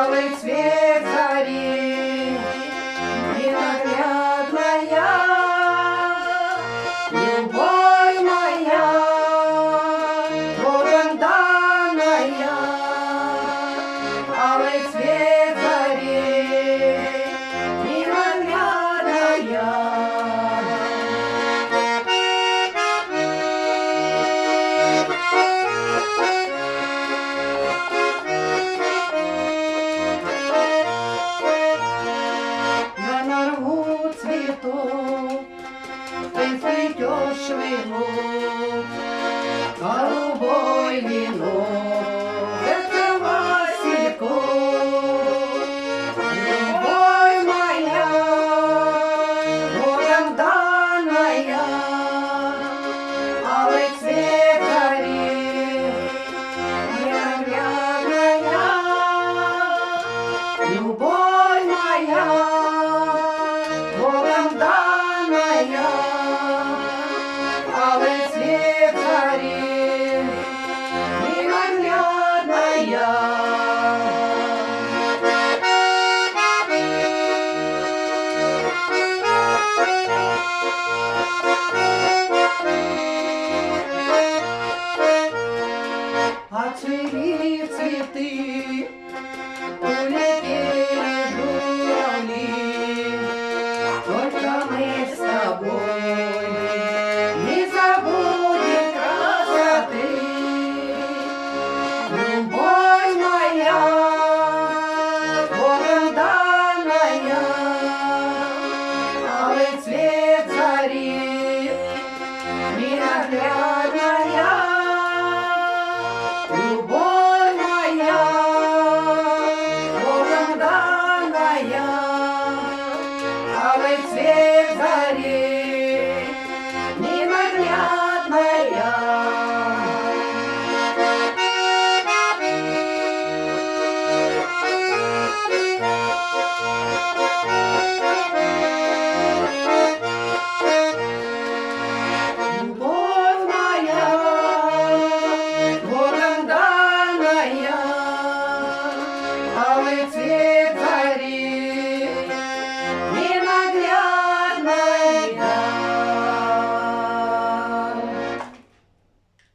алый цвет зари, ненаглядная, любовь моя, Богом данная, алый цвет зари, ненаглядная. Цветов, ты цветешь вино, голубой вино, это Васильков. Любовь моя, Богом данная, алый цвет зари, ненаглядная, любовь моя, Богом данная, алый цвет зари, ненаглядная. Отцвели цветы, улетели журавли, только мы с тобой не забудем красоты. Любовь моя, Богом данная, алый цвет зари, ненаглядная. Любовь моя, Богом данная, алый цвет зари, ненаглядная. Любовь моя, Богом данная, алый цвет